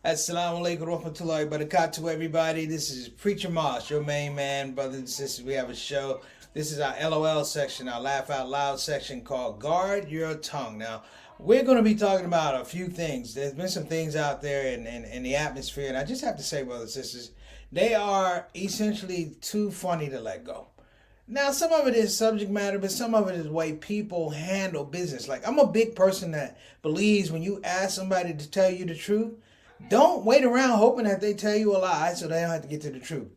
Assalamu alaikum warahmatullahi wabarakatuh to everybody. This is Preacher Moss, your main man, brothers and sisters. We have a show. This is our LOL section, our Laugh Out Loud section called Guard Your Tongue. Now, we're going to be talking about a few things. There's been some things out there in the atmosphere, and I just have to say, brothers and sisters, they are essentially too funny to let go. Now, some of it is subject matter, but some of it is the way people handle business. Like, I'm a big person that believes when you ask somebody to tell you the truth, don't wait around hoping that they tell you a lie so they don't have to get to the truth.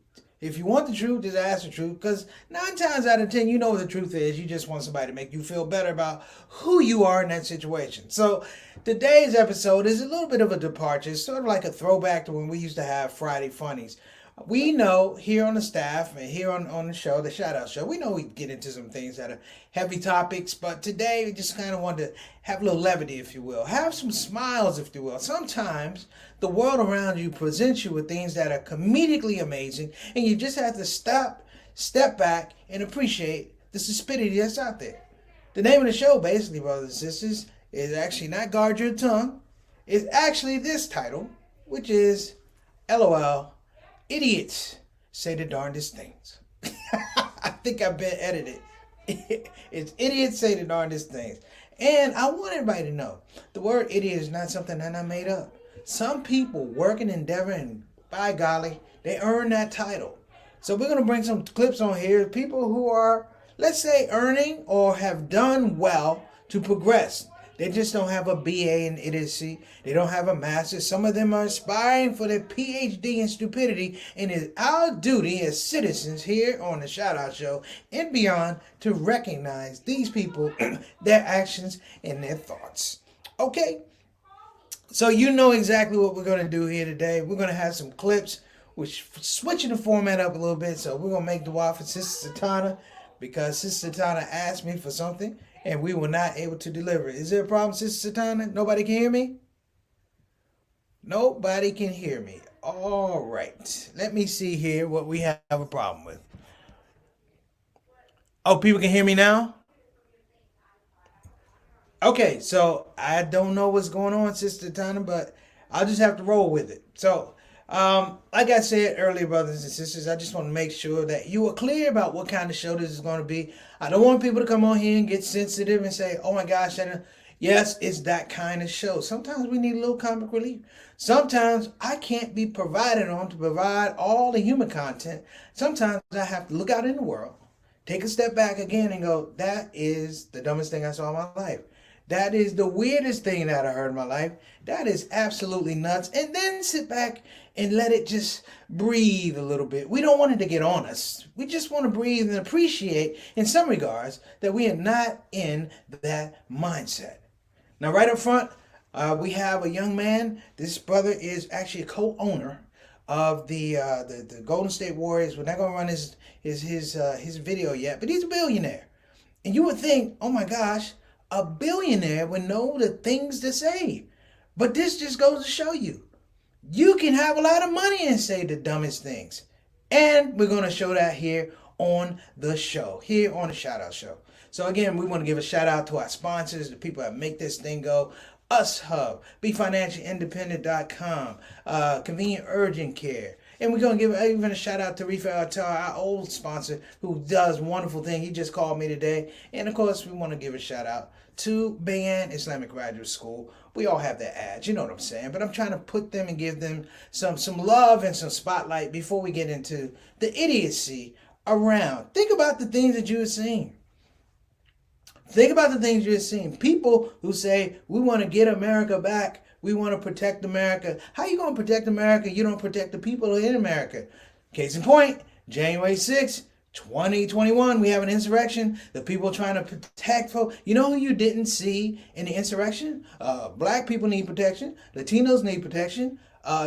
If you want the truth, just ask the truth, because 9 times out of 10, you know what the truth is. You just want somebody to make you feel better about who you are in that situation. So today's episode is a little bit of a departure. It's sort of like a throwback to when we used to have Friday Funnies. We know here on the staff and here on the show, the Shout Out Show, we know we get into some things that are heavy topics, but today we just kind of wanted to have a little levity, if you will. Have some smiles, if you will. Sometimes the world around you presents you with things that are comedically amazing, and you just have to step back, and appreciate the stupidity that's out there. The name of the show, basically, brothers and sisters, is actually not Guard Your Tongue. It's actually this title, which is LOL. Idiots say the darndest things. I think I've been edited. It's idiots say the darndest things. And I want everybody to know, the word idiot is not something that I made up. Some people work in Endeavor, and by golly, they earn that title. So we're going to bring some clips on here. People who are, let's say, earning or have done well to progress. They just don't have a BA in idiocy. They don't have a master's. Some of them are aspiring for their PhD in stupidity. And it's our duty as citizens here on the Shout Out Show and beyond to recognize these people, their actions, and their thoughts. Okay? So you know exactly what we're going to do here today. We're going to have some clips, which switching the format up a little bit. So we're going to make dua for Sister Satana, because Sister Satana asked me for something, and we were not able to deliver it. Is there a problem, Sister Satana? Nobody can hear me? Nobody can hear me. All right. Let me see here what we have a problem with. Oh, people can hear me now? Okay, so I don't know what's going on, Sister Tana, but I'll just have to roll with it. So, like I said earlier, brothers and sisters, I just want to make sure that you are clear about what kind of show this is going to be. I don't want people to come on here and get sensitive and say, oh my gosh, yes, it's that kind of show. Sometimes we need a little comic relief. Sometimes I can't be provided on to provide all the human content. Sometimes I have to look out in the world, take a step back again and go, that is the dumbest thing I saw in my life. That is the weirdest thing that I heard in my life. That is absolutely nuts. And then sit back and let it just breathe a little bit. We don't want it to get on us. We just want to breathe and appreciate, in some regards, that we are not in that mindset. Now, right up front, we have a young man. This brother is actually a co-owner of the Golden State Warriors. We're not going to run his video yet, but he's a billionaire. And you would think, oh my gosh, a billionaire would know the things to say. But this just goes to show you, you can have a lot of money and say the dumbest things. And we're going to show that here on the show, here on the Shout Out Show. So again, we want to give a shout out to our sponsors, the people that make this thing go. Us Hub, BeFinancialIndependent.com, Convenient Urgent Care. And we're going to give even a shout out to Rifa Attar, our old sponsor, who does wonderful thing. He just called me today. And of course, we want to give a shout out to Bayan Islamic Graduate School. We all have their ads, you know what I'm saying. But I'm trying to put them and give them some love and some spotlight before we get into the idiocy around. Think about the things that you have seen. Think about the things you're seeing. People who say, we want to get America back. We want to protect America. How are you going to protect America? You don't protect the people in America. Case in point, January 6th, 2021, we have an insurrection. The people trying to protect folks. You know who you didn't see in the insurrection? Black people need protection. Latinos need protection.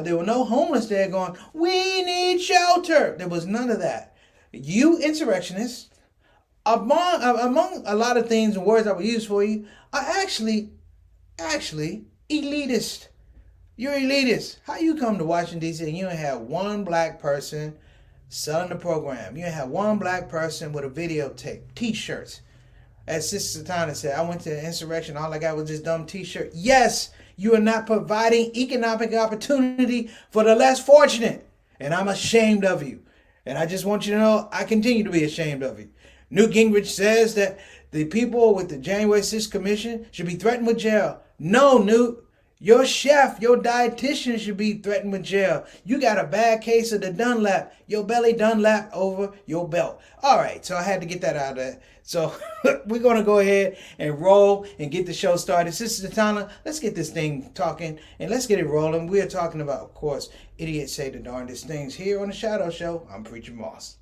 There were no homeless there going, we need shelter. There was none of that. You insurrectionists, among a lot of things and words I would use for you, are actually elitist. You're elitist. How you come to Washington, D.C. and you don't have one black person selling the program? You don't have one black person with a videotape, t-shirts. As Sister Satana said, I went to the insurrection, all I got was this dumb t-shirt. Yes, You are not providing economic opportunity for the less fortunate. And I'm ashamed of you. And I just want you to know I continue to be ashamed of you. Newt Gingrich says that the people with the January 6th Commission should be threatened with jail. No, Newt. Your chef, your dietitian should be threatened with jail. You got a bad case of the Dunlap. Your belly Dunlap over your belt. All right, so I had to get that out of there. So we're going to go ahead and roll and get the show started. Sister Tana, let's get this thing talking and let's get it rolling. We are talking about, of course, Idiots Say the Darndest Things here on the ShOUT Show. I'm Preacher Moss.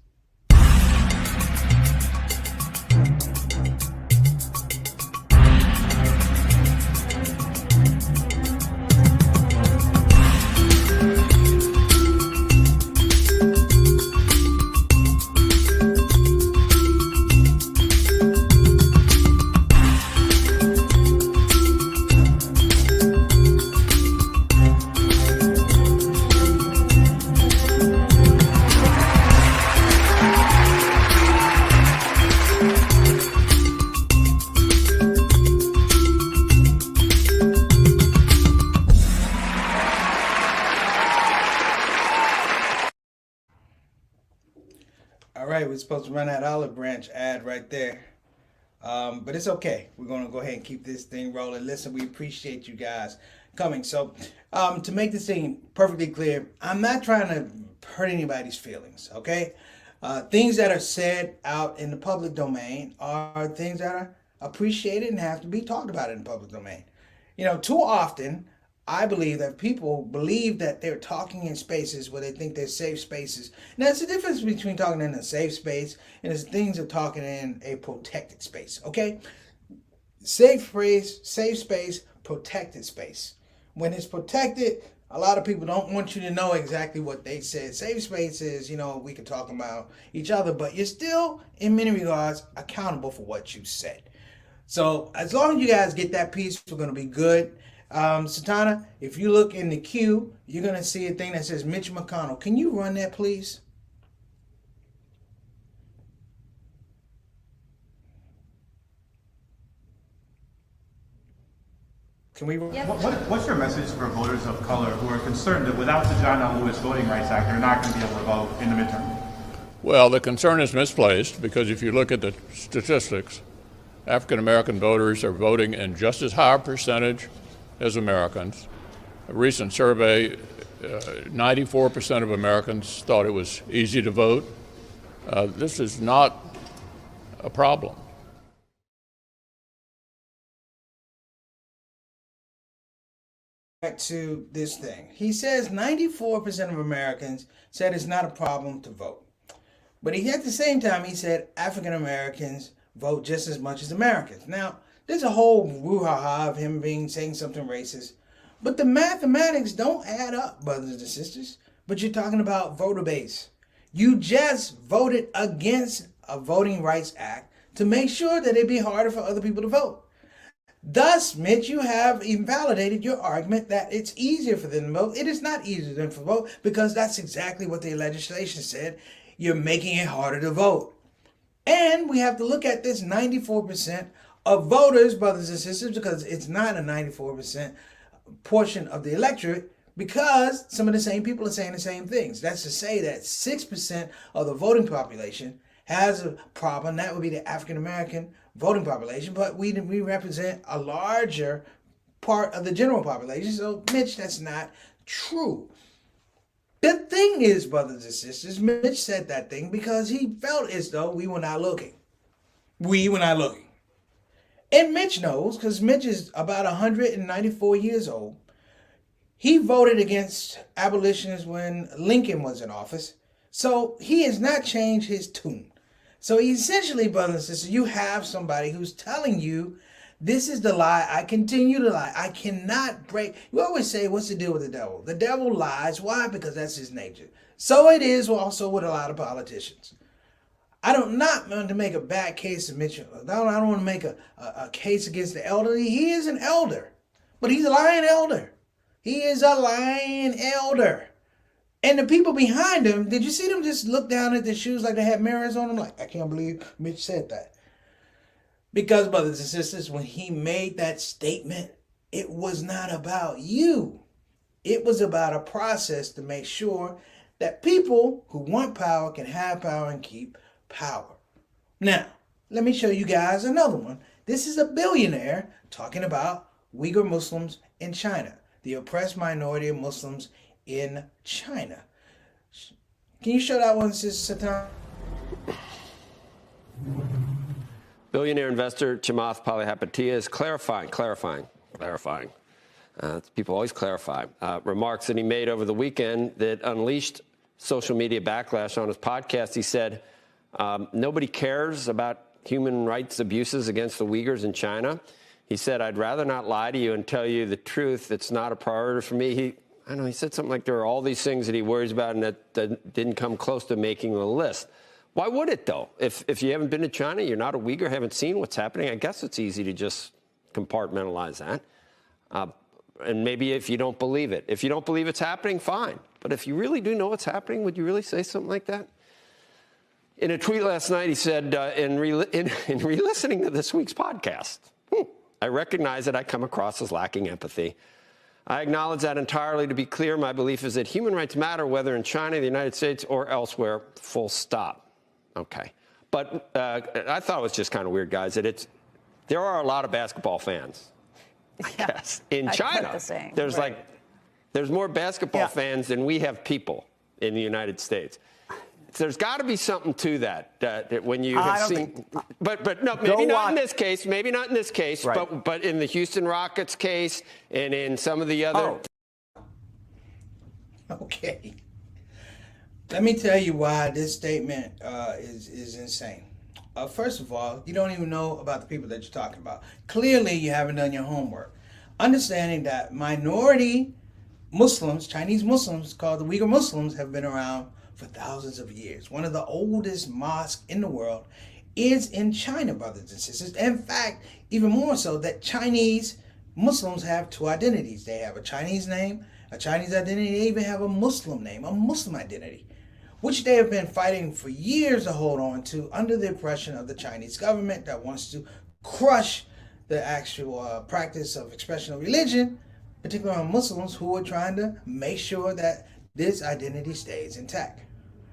We're supposed to run that olive branch ad right there. But it's okay. We're going to go ahead and keep this thing rolling. Listen, we appreciate you guys coming. So to make this thing perfectly clear, I'm not trying to hurt anybody's feelings, okay? Things that are said out in the public domain are things that are appreciated and have to be talked about in the public domain. You know, too often, I believe that people believe that they're talking in spaces where they think they're safe spaces. Now, there's a difference between talking in a safe space and there's things of talking in a protected space, okay? Safe space, protected space. When it's protected, a lot of people don't want you to know exactly what they said. Safe space is, you know, we can talk about each other, but you're still, in many regards, accountable for what you said. So as long as you guys get that piece, we're going to be good. Satana, if you look in the queue, you're going to see a thing that says Mitch McConnell. Can you run that, please? Can we? Yes. What's your message for voters of color who are concerned that without the John L. Lewis Voting Rights Act, they're not going to be able to vote in the midterm? Well, the concern is misplaced because if you look at the statistics, African American voters are voting in just as high a percentage as Americans. A recent survey, 94% of Americans thought it was easy to vote. This is not a problem. Back to this thing. He says 94% of Americans said it's not a problem to vote. But at the same time, he said African Americans vote just as much as Americans. Now, there's a whole brouhaha of him saying something racist. But the mathematics don't add up, brothers and sisters. But you're talking about voter base. You just voted against a Voting Rights Act to make sure that it'd be harder for other people to vote. Thus, Mitch, you have invalidated your argument that it's easier for them to vote. It is not easier for them to vote because that's exactly what the legislation said. You're making it harder to vote. And we have to look at this 94% of voters, brothers and sisters, because it's not a 94% portion of the electorate, because some of the same people are saying the same things. That's to say that 6% of the voting population has a problem. That would be the African American voting population, but we represent a larger part of the general population. So, Mitch, that's not true. The thing is, brothers and sisters, Mitch said that thing because he felt as though we were not looking. We were not looking. And Mitch knows, because Mitch is about 194 years old. He voted against abolitionists when Lincoln was in office. So he has not changed his tune. So essentially, brothers and sisters, you have somebody who's telling you, this is the lie. I continue to lie. I cannot break. You always say, what's the deal with the devil? The devil lies. Why? Because that's his nature. So it is also with a lot of politicians. I don't not want to make a bad case of Mitchell. I don't want to make a case against the elderly. He is an elder, but he's a lying elder. He is a lying elder. And the people behind him, did you see them just look down at their shoes like they had mirrors on them? Like, I can't believe Mitch said that. Because, brothers and sisters, when he made that statement, it was not about you. It was about a process to make sure that people who want power can have power and keep power. Now, let me show you guys another one. This is a billionaire talking about Uyghur Muslims in China, the oppressed minority of Muslims in China. Can you show that one, Sister Satan? Billionaire investor Chamath Palihapitiya is clarifying. People always clarify. Remarks that he made over the weekend that unleashed social media backlash on his podcast. He said, nobody cares about human rights abuses against the Uyghurs in China. He said, I'd rather not lie to you and tell you the truth. It's not a priority for me. He said something like there are all these things that he worries about and that didn't come close to making the list. Why would it, though? If you haven't been to China, you're not a Uyghur, haven't seen what's happening, I guess it's easy to just compartmentalize that. And maybe if you don't believe it. If you don't believe it's happening, fine. But if you really do know what's happening, would you really say something like that? In a tweet last night, he said, in re-listening to this week's podcast, I recognize that I come across as lacking empathy. I acknowledge that entirely. To be clear, my belief is that human rights matter, whether in China, the United States, or elsewhere, full stop. Okay. But I thought it was just kind of weird, guys, that there are a lot of basketball fans. Yes. In China, there's more basketball fans than we have people in the United States. There's got to be something to that when you have seen. But no, maybe not in this case. Maybe not in this case. Right. But in the Houston Rockets case and in some of the other. Okay. Let me tell you why this statement is insane. First of all, you don't even know about the people that you're talking about. Clearly, you haven't done your homework. Understanding that minority Muslims, Chinese Muslims, called the Uyghur Muslims, have been around for thousands of years. One of the oldest mosques in the world is in China, brothers and sisters. In fact, even more so, that Chinese Muslims have two identities. They have a Chinese name, a Chinese identity. They even have a Muslim name, a Muslim identity, which they have been fighting for years to hold on to under the oppression of the Chinese government that wants to crush the actual practice of expression of religion, particularly on Muslims who are trying to make sure that this identity stays intact.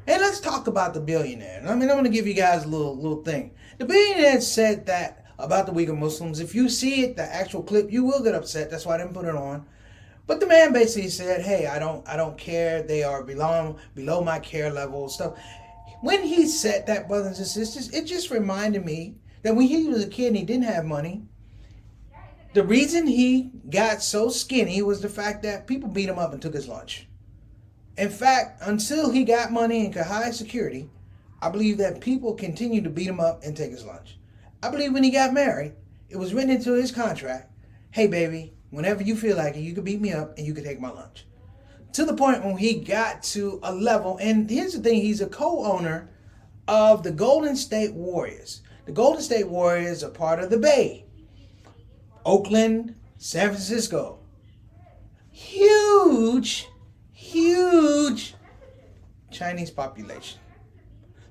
And let's talk about the billionaire. I'm going to give you guys a little thing. The billionaire said that about the Uyghur Muslims. If you see it, the actual clip, you will get upset. That's why I didn't put it on. But the man basically said, hey, I don't care. They are below my care level stuff. When he said that, brothers and sisters, it just reminded me that when he was a kid and he didn't have money, the reason he got so skinny was the fact that people beat him up and took his lunch. In fact, until he got money and could hire security, I believe that people continued to beat him up and take his lunch. I believe when he got married, it was written into his contract, hey baby, whenever you feel like it, you could beat me up and you could take my lunch. To the point when he got to a level, and here's the thing, he's a co-owner of the Golden State Warriors. The Golden State Warriors are part of the Bay. Oakland, San Francisco. Huge Chinese population.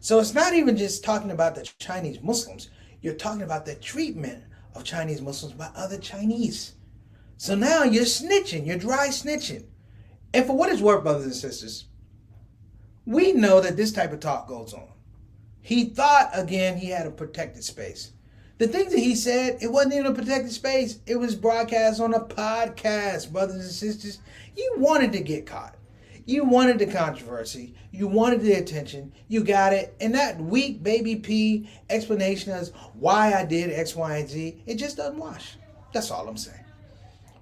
So it's not even just talking about the Chinese Muslims. You're talking about the treatment of Chinese Muslims by other Chinese. So now you're snitching. You're dry snitching. And for what it's worth, brothers and sisters, we know that this type of talk goes on. He thought, again, he had a protected space. The things that he said, it wasn't even a protected space. It was broadcast on a podcast, brothers and sisters. You wanted to get caught. You wanted the controversy. You wanted the attention. You got it. And that weak baby P explanation as why I did X, Y, and Z, it just doesn't wash. That's all I'm saying.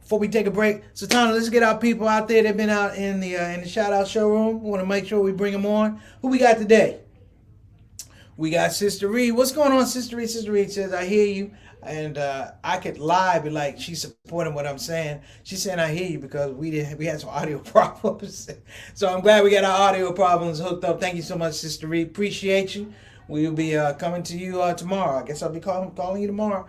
Before we take a break, Satana, let's get our people out there that have been out in the shout-out showroom. We want to make sure we bring them on. Who we got today? We got Sister Reed. What's going on, Sister Reed? Sister Reed says, I hear you. And I could lie, but like she's supporting what I'm saying. She's saying I hear you because we had some audio problems. So I'm glad we got our audio problems hooked up. Thank you so much, Sister Reed. Appreciate you. We'll be coming to you tomorrow. I guess I'll be calling you tomorrow.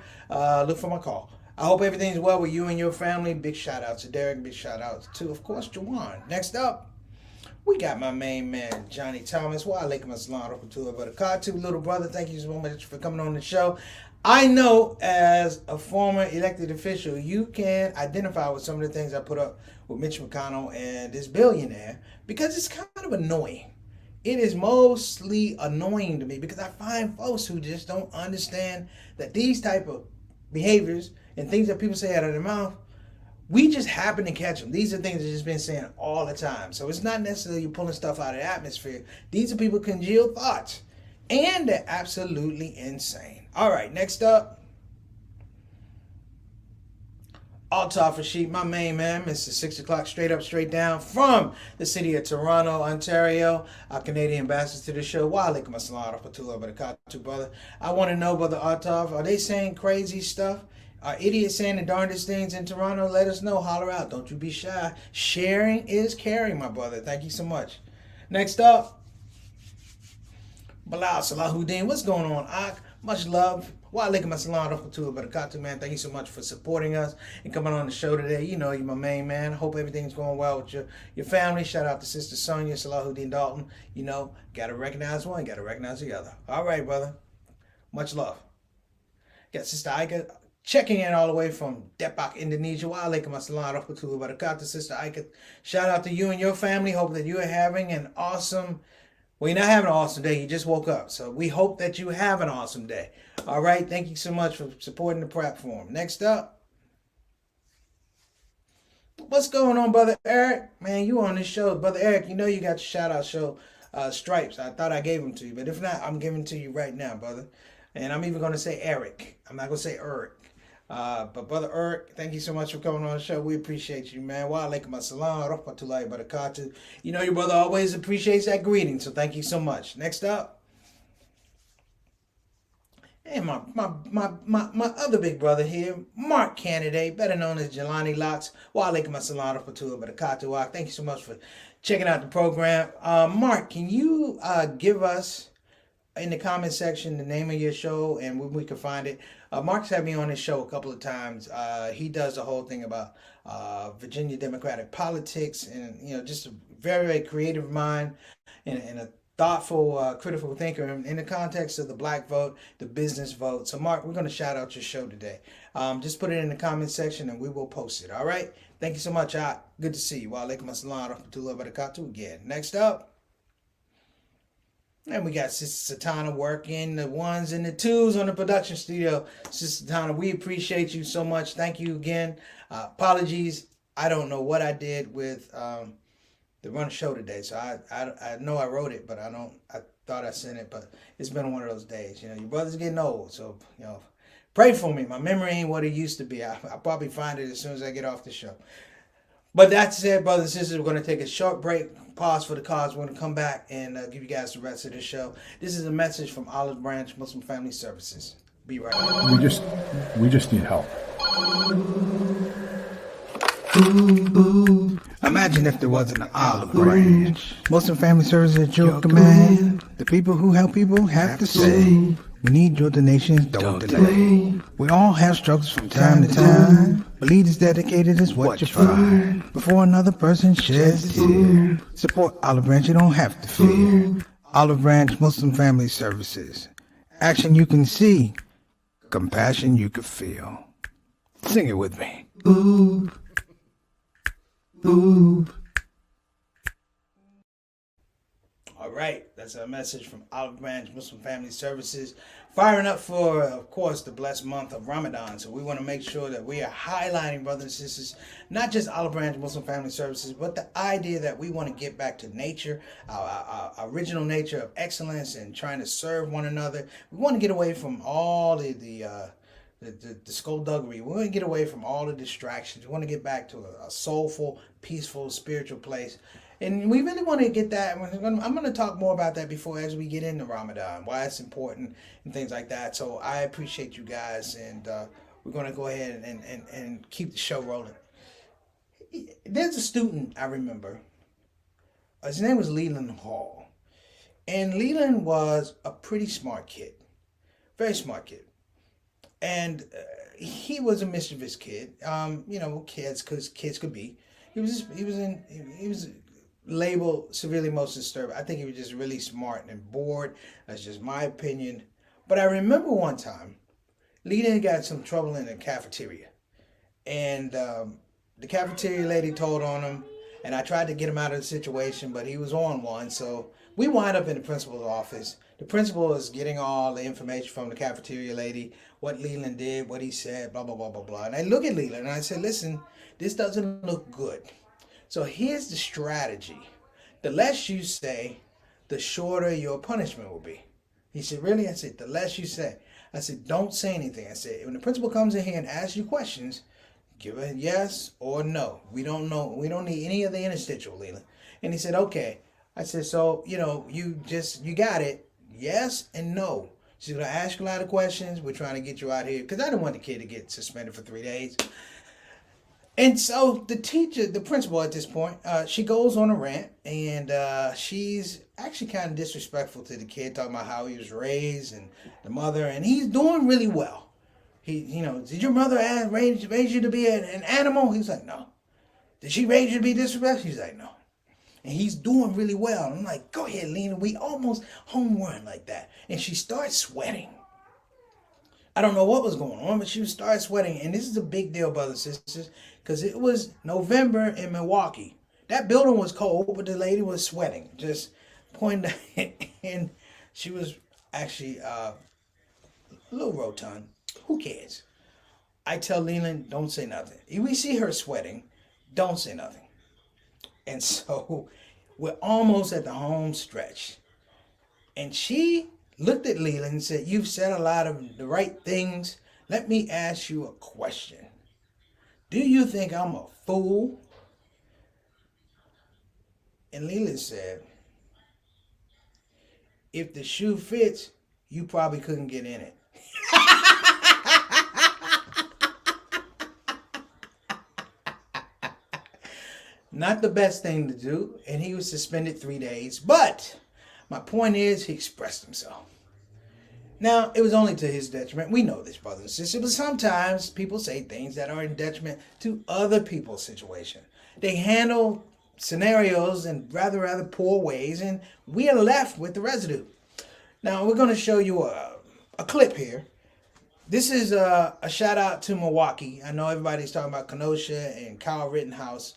Look for my call. I hope everything's well with you and your family. Big shout out to Derek. Big shout out to, of course, Jawan. Next up, we got my main man, Johnny Thomas. Wa alaikum assalam wa rahmatullahi wa barakatuh. Little brother, thank you so much for coming on the show. I know as a former elected official, you can identify with some of the things I put up with Mitch McConnell and this billionaire because it's kind of annoying. It is mostly annoying to me because I find folks who just don't understand that these type of behaviors and things that people say out of their mouth, we just happen to catch them. These are things that just been saying all the time. So it's not necessarily you pulling stuff out of the atmosphere. These are people congealed thoughts. And they're absolutely insane. All right, next up. All talk for sheep, my main man, Mr. 6 o'clock, straight up, straight down from the city of Toronto, Ontario, our Canadian ambassador to the show. Wa alaikum assalam rahmatullah barakatuh, brother. I want to know, Brother Altaf, are they saying crazy stuff? Are idiots saying the darndest things in Toronto? Let us know. Holler out. Don't you be shy. Sharing is caring, my brother. Thank you so much. Next up, Bilal Salahuddin. What's going on, Ak? Much love. Wa alaikum assalam rahmatullah barakatuh, man. Thank you so much for supporting us and coming on the show today. You know you're my main man. Hope everything's going well with your family. Shout out to Sister Sonia Salahuddin Dalton. You know, gotta recognize one, gotta recognize the other. All right, brother. Much love. Got Sister Ika checking in all the way from Depok, Indonesia. Wa alaikum assalam rahmatullah barakatuh, Sister Ika. Shout out to you and your family. Hope that you are having an awesome. Well, you're not having an awesome day. You just woke up. So we hope that you have an awesome day. All right. Thank you so much for supporting the platform. Next up. What's going on, Brother Eric? Man, you on this show. Brother Eric, you know you got your shout-out show, Stripes. I thought I gave them to you. But if not, I'm giving to you right now, brother. And I'm even going to say Eric. I'm not going to say Eric. But Brother Eric, thank you so much for coming on the show. We appreciate you, man. Wa alaikum assalam rahmatullahi barakatuh. You know your brother always appreciates that greeting, so thank you so much. Next up. And my other big brother here, Mark Candidate, better known as Jelani Locks. Wa alaikum assalam rahmatullahi barakatuh. Thank you so much for checking out the program. Mark, can you give us in the comment section the name of your show and when we can find it? Mark's had me on his show a couple of times. He does the whole thing about Virginia Democratic politics, and just a very, very creative mind and a thoughtful, critical thinker in the context of the black vote, the business vote. So Mark, we're going to shout out your show today. Just put it in the comment section and we will post it. All right. Thank you so much. Good to see you. Wa alaikum assalam rahmatullahi barakatuh again. Next up. And we got Sister Satana working the ones and the twos on the production studio. Sister Satana, we appreciate you so much. Thank you again. Apologies. I don't know what I did with the run show today. So I know I wrote it, but I thought I sent it, but it's been one of those days. Your brother's getting old. So, pray for me. My memory ain't what it used to be. I'll probably find it as soon as I get off the show. But that said, brothers and sisters, we're going to take a short break, pause for the cause. We're going to come back and give you guys the rest of the show. This is a message from Olive Branch Muslim Family Services. Be right back. We just need help. Imagine if there wasn't an Olive Branch Muslim Family Services at your command. The people who help people have to say, we need your donations, don't delay. We all have struggles from time to time. Believe is dedicated is what you find. Before another person sheds a tear, support Olive Branch, you don't have to fear. Olive Branch Muslim Family Services. Action you can see, compassion you can feel. Sing it with me. Ooh. Ooh. All right, that's a message from Olive Branch Muslim Family Services. Firing up for, of course, the blessed month of Ramadan. So we want to make sure that we are highlighting, brothers and sisters, not just Olive Branch Muslim Family Services, but the idea that we want to get back to nature, our original nature of excellence and trying to serve one another. We want to get away from all the skullduggery. We want to get away from all the distractions. We want to get back to a soulful, peaceful, spiritual place. And we really want to get that. I'm going to talk more about that as we get into Ramadan, why it's important and things like that. So I appreciate you guys, and we're going to go ahead and keep the show rolling. There's a student I remember. His name was Leland Hall. And Leland was a pretty smart kid, very smart kid. And he was a mischievous kid, kids could be. He was labeled severely most disturbed. I think he was just really smart and bored. That's just my opinion. But I remember one time Leland got some trouble in the cafeteria. And the cafeteria lady told on him, and I tried to get him out of the situation, but he was on one. So we wind up in the principal's office. The principal is getting all the information from the cafeteria lady, what Leland did, what he said, blah, blah, blah, blah, blah. And I look at Leland and I said, listen, this doesn't look good. So here's the strategy. The less you say, the shorter your punishment will be. He said, really? I said, the less you say. I said, don't say anything. I said, when the principal comes in here and asks you questions, give a yes or no. We don't know. We don't need any of the interstitial, Leland. And he said, okay. I said, so, you got it. Yes and no. She's going to ask you a lot of questions. We're trying to get you out here. Because I didn't want the kid to get suspended for 3 days. And so the principal at this point, she goes on a rant. And she's actually kind of disrespectful to the kid, talking about how he was raised and the mother. And he's doing really well. Did your mother raise you to be an animal? He's like, no. Did she raise you to be disrespectful? He's like, no. And he's doing really well. I'm like, go ahead, Lena. We almost home run like that. And she starts sweating. I don't know what was going on, but she started sweating. And this is a big deal, brothers and sisters, because it was November in Milwaukee. That building was cold, but the lady was sweating, just pointing. And she was actually a little rotund. Who cares? I tell Leland, don't say nothing. If we see her sweating, don't say nothing. And so we're almost at the home stretch. And she looked at Leland and said, you've said a lot of the right things. Let me ask you a question. Do you think I'm a fool? And Leland said, if the shoe fits, you probably couldn't get in it. Not the best thing to do, and he was suspended 3 days. But my point is, he expressed himself. Now, it was only to his detriment. We know this, brothers and sisters, but sometimes people say things that are in detriment to other people's situation. They handle scenarios in rather poor ways, and we are left with the residue. Now, we're going to show you a clip here. This is a shout out to Milwaukee. I know everybody's talking about Kenosha and Kyle Rittenhouse.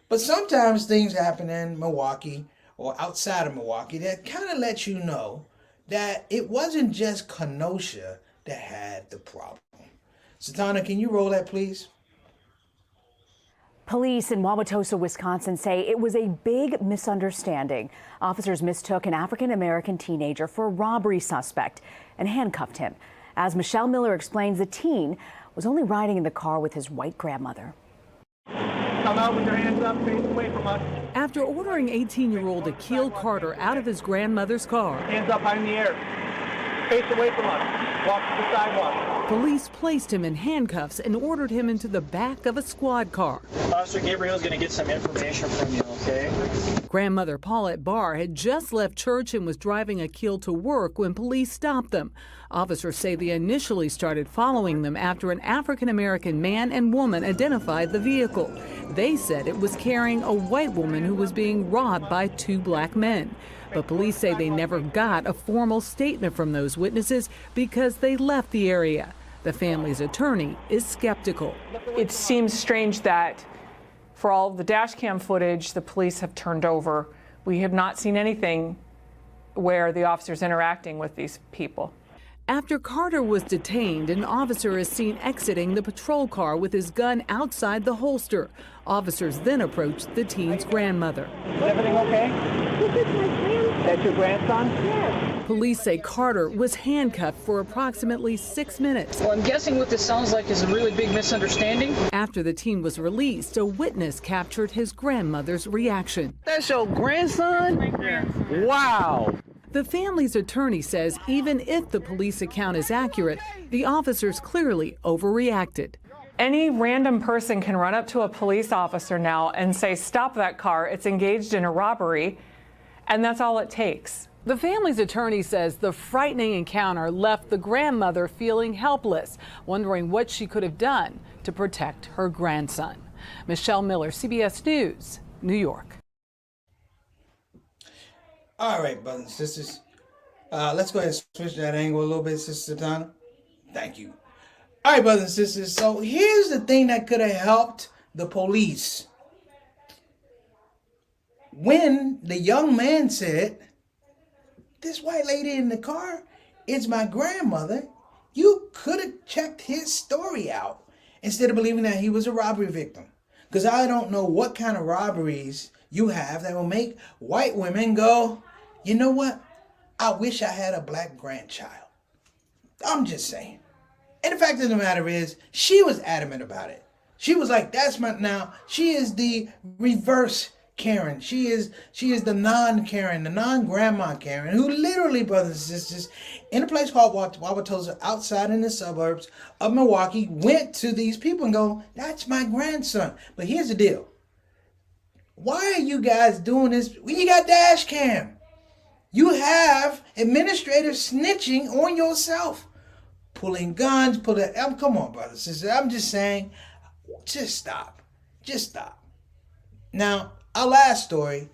But sometimes things happen in Milwaukee or outside of Milwaukee that kind of lets you know that it wasn't just Kenosha that had the problem. Satana, can you roll that, please? Police in Wauwatosa, Wisconsin say it was a big misunderstanding. Officers mistook an African-American teenager for a robbery suspect and handcuffed him. As Michelle Miller explains, the teen was only riding in the car with his white grandmother. Come out with your hands up, face away from us. After ordering 18-year-old Akil Carter out of his grandmother's car, Hands up high in the air. Face away from us. Walk to the sidewalk. police placed him in handcuffs and ordered him into the back of a squad car. Officer Gabriel's going to get some information from you, okay? Grandmother Paulette Barr had just left church and was driving Akil to work when police stopped them. Officers say they initially started following them after an African-American man and woman identified the vehicle. They said it was carrying a white woman who was being robbed by two black men. But police say they never got a formal statement from those witnesses because they left the area. The family's attorney is skeptical. It seems strange that for all of the dash cam footage the police have turned over, we have not seen anything where the officer's interacting with these people. After Carter was detained, an officer is seen exiting the patrol car with his gun outside the holster. Officers then approached the teen's grandmother. Is everything okay? That's your grandson? Yes. Police say Carter was handcuffed for approximately 6 minutes. Well, I'm guessing what this sounds like is a really big misunderstanding. After the teen was released, a witness captured his grandmother's reaction. That's your grandson? My grandson. Wow. The family's attorney says even if the police account is accurate, the officers clearly overreacted. Any random person can run up to a police officer now and say, stop that car, it's engaged in a robbery, and that's all it takes. The family's attorney says the frightening encounter left the grandmother feeling helpless, wondering what she could have done to protect her grandson. Michelle Miller, CBS News, New York. All right, brothers and sisters. Let's go ahead and switch that angle a little bit, Sister Donna. Thank you. All right, brothers and sisters. So here's the thing that could have helped the police. When the young man said, this white lady in the car is my grandmother, you could have checked his story out instead of believing that he was a robbery victim. Because I don't know what kind of robberies you have that will make white women go, you know what? I wish I had a black grandchild. I'm just saying. And the fact of the matter is, she was adamant about it. She was like, that's my, now, she is the reverse Karen. She is the non-Karen, the non-grandma Karen, who literally, brothers and sisters, in a place called Wauwatosa, outside in the suburbs of Milwaukee, went to these people and go, that's my grandson. But here's the deal. Why are you guys doing this? When you got dash cam, you have administrators snitching on yourself, pulling guns, come on, brothers and sisters. I'm just saying, just stop. Just stop. Now, our last story,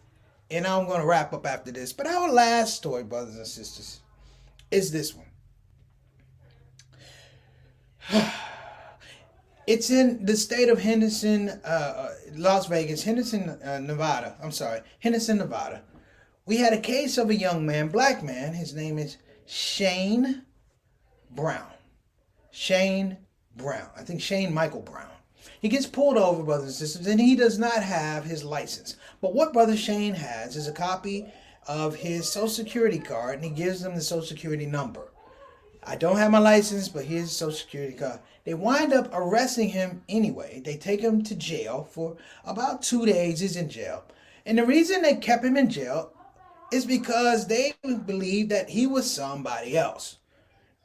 and I'm going to wrap up after this, but our last story, brothers and sisters, is this one. It's in the state of Henderson, Las Vegas, Henderson, Nevada. We had a case of a young man, black man. His name is Shane Brown. Shane Brown. I think Shane Michael Brown. He gets pulled over, brothers and sisters, and he does not have his license. But what Brother Shane has is a copy of his Social Security card, and he gives them the Social Security number. I don't have my license, but here's the Social Security card. They wind up arresting him anyway. They take him to jail for about 2 days. He's in jail. And the reason they kept him in jail is because they believed that he was somebody else.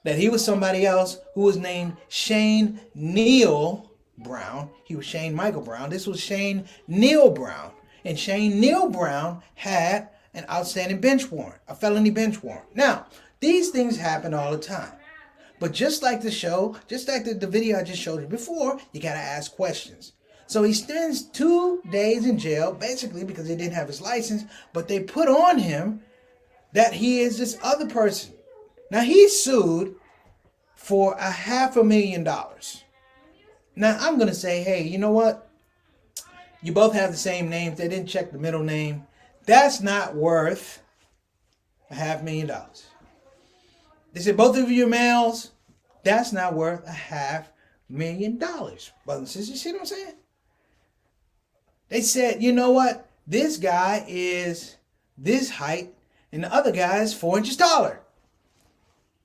That he was somebody else who was named Shane Neil Brown. He was Shane Michael Brown. This was Shane Neil Brown. And Shane Neil Brown had an outstanding bench warrant, a felony bench warrant. Now, these things happen all the time. But just like the show, just like the video I just showed you before, you got to ask questions. So he spends 2 days in jail, basically because he didn't have his license, but they put on him that he is this other person. Now, he's sued for $500,000. Now, I'm going to say, hey, you know what? You both have the same names. They didn't check the middle name. That's not worth $500,000. They said, both of you are males. That's not worth $500,000. Brothers and sisters, you see what I'm saying? They said, you know what? This guy is this height, and the other guy is 4 inches taller.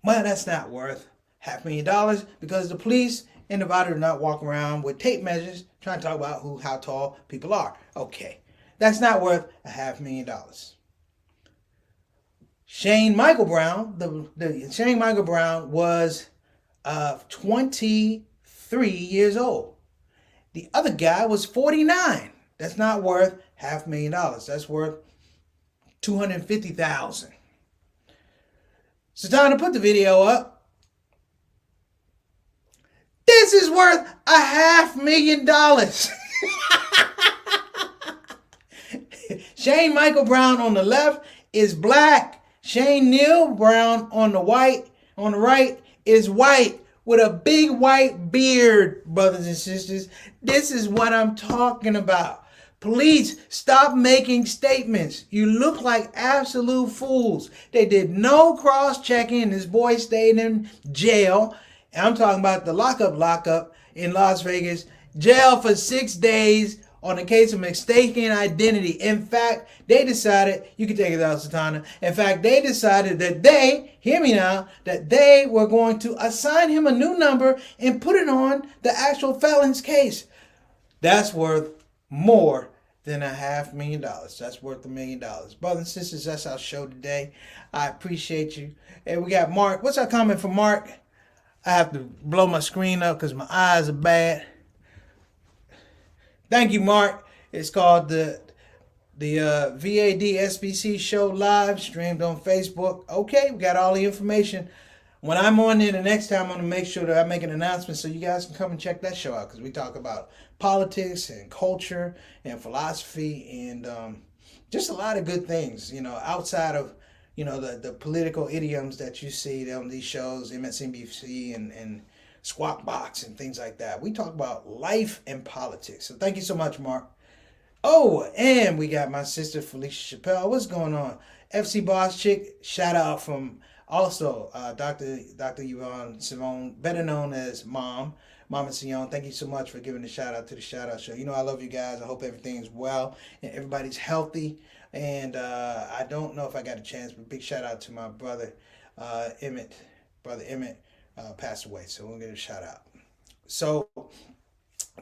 Well, that's not worth $500,000 because the police in Nevada do not walk around with tape measures trying to talk about how tall people are. Okay, that's not worth $500,000. Shane Michael Brown, Shane Michael Brown was 23 years old. The other guy was 49. That's not worth $500,000. That's worth $250,000. So time to put the video up. This is worth $500,000. Shane Michael Brown on the left is black. Shane Neil Brown on the right is white with a big white beard, brothers and sisters. This is what I'm talking about. Police, stop making statements. You look like absolute fools. They did no cross-checking. This boy stayed in jail. And I'm talking about the lockup in Las Vegas. Jail for 6 days on a case of mistaken identity. In fact, they decided, you can take it out, Satana. In fact, they decided that hear me now, that they were going to assign him a new number and put it on the actual felon's case. That's worth more than $500,000. That's worth $1 million. Brothers and sisters, that's our show today. I appreciate you. And we got Mark. What's our comment from Mark? I have to blow my screen up because my eyes are bad. Thank you, Mark. It's called the VAD SBC show live, streamed on Facebook. Okay, we got all the information. When I'm on there the next time, I'm going to make sure that I make an announcement so you guys can come and check that show out because we talk about politics and culture and philosophy and just a lot of good things, you know, outside of, you know, the political idioms that you see on these shows, MSNBC and Squawk Box and things like that. We talk about life and politics. So thank you so much, Mark. Oh, and we got my sister Felicia Chappelle. What's going on? FC Boss Chick, shout out from also Dr. Yvonne Simone, better known as Mama Sion. Thank you so much for giving the shout out to the Shout Out Show. You know I love you guys. I hope everything's well and everybody's healthy. And I don't know if I got a chance, but big shout out to my brother Emmett. Brother Emmett passed away, so we'll give a shout out. So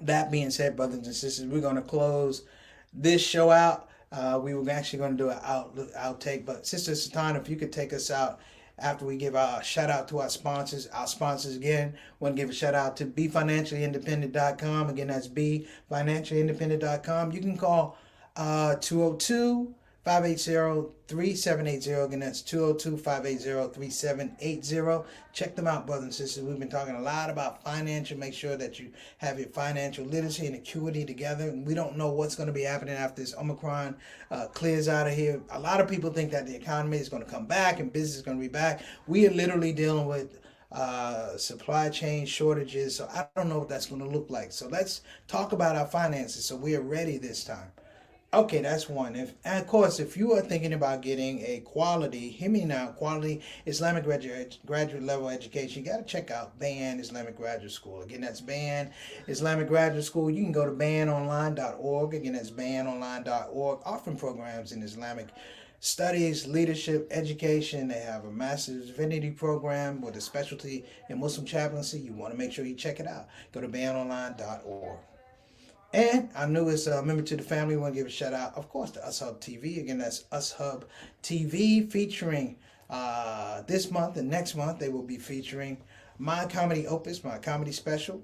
that being said, brothers and sisters, we're going to close this show out. We were actually going to do an outtake, but Sister Satana, if you could take us out after we give our shout out to our sponsors. Our sponsors again, want to give a shout out to BeFinanciallyIndependent.com. Again, that's BeFinanciallyIndependent.com. You can call 202-580-3780. Again, that's 202-580-3780. Check them out, brothers and sisters. We've been talking a lot about financial. Make sure that you have your financial literacy and acuity together. And we don't know what's going to be happening after this Omicron clears out of here. A lot of people think that the economy is going to come back and business is going to be back. We are literally dealing with supply chain shortages. So I don't know what that's going to look like. So let's talk about our finances so we are ready this time. Okay, that's one. And of course, if you are thinking about getting a quality, hear me now, quality Islamic graduate level education, you got to check out Bayan Islamic Graduate School. Again, that's Bayan Islamic Graduate School. You can go to bayanonline.org. Again, that's bayanonline.org, offering programs in Islamic studies, leadership, education. They have a master's divinity program with a specialty in Muslim chaplaincy. You want to make sure you check it out. Go to bayanonline.org. And our newest member to the family, we want to give a shout out, of course, to UsHub TV. Again, that's UsHub TV, featuring this month and next month. They will be featuring my comedy opus, my comedy special.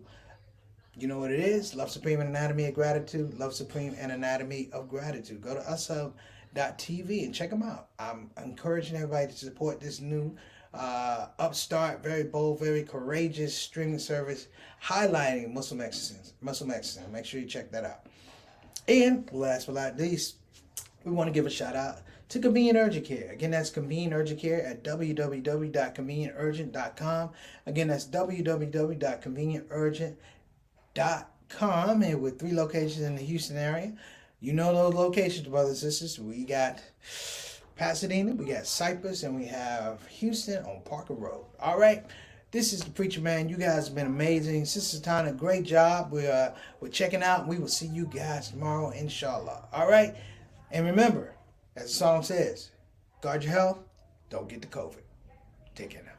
You know what it is? Love Supreme and Anatomy of Gratitude. Love Supreme and Anatomy of Gratitude. Go to ushub.tv and check them out. I'm encouraging everybody to support this new upstart, very bold, very courageous streaming service highlighting Muslim excellence. Make sure you check that out. And last but not least, we want to give a shout out to Convenient Urgent Care. Again, that's Convenient Urgent Care at www.convenienturgent.com. Again, that's www.convenienturgent.com. And with 3 locations in the Houston area. You know those locations, brothers and sisters. We got Pasadena, we got Cypress, and we have Houston on Parker Road. All right, this is the Preacher Man. You guys have been amazing. Sister Tana, great job. We're checking out. We will see you guys tomorrow, inshallah. All right, and remember, as the song says, guard your health. Don't get the COVID. Take care now.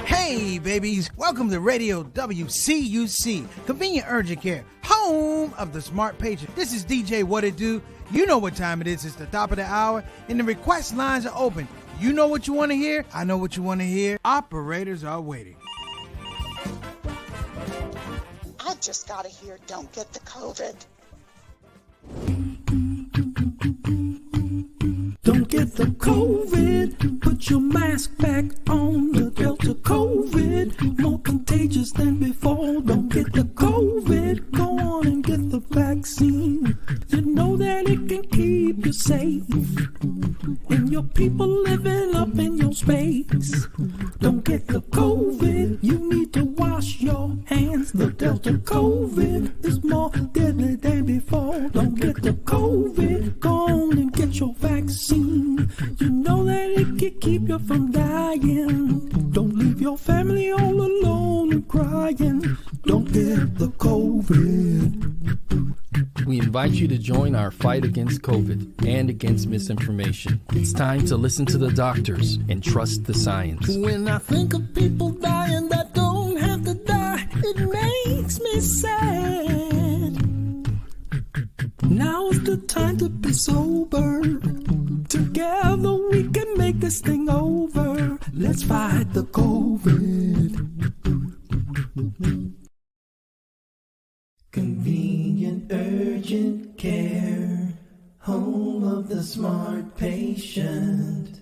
Hey, babies. Welcome to Radio WCUC, Convenient Urgent Care, home of the smart patient. This is DJ What It Do. You know what time it is. It's the top of the hour, and the request lines are open. You know what you want to hear? I know what you want to hear. Operators are waiting. I just got to hear Don't Get the COVID. Don't get the COVID. Put your mask back on. The Delta COVID, more contagious than before. Don't get the COVID. Go on and get the vaccine. You know that it can keep you safe, and your people living up in your space. Don't get the COVID. You need to wash your hands. The Delta COVID is more deadly than before. Don't get the COVID. Go on and get your vaccine. You know that it can keep you from dying. Don't leave your family all alone and crying. Don't get the COVID. We invite you to join our fight against COVID and against misinformation. It's time to listen to the doctors and trust the science. When I think of people dying that don't have to die, it makes me sad. Now's the time to be sober. Together we can make this thing over. Let's fight the COVID. Convenient urgent care, home of the smart patient.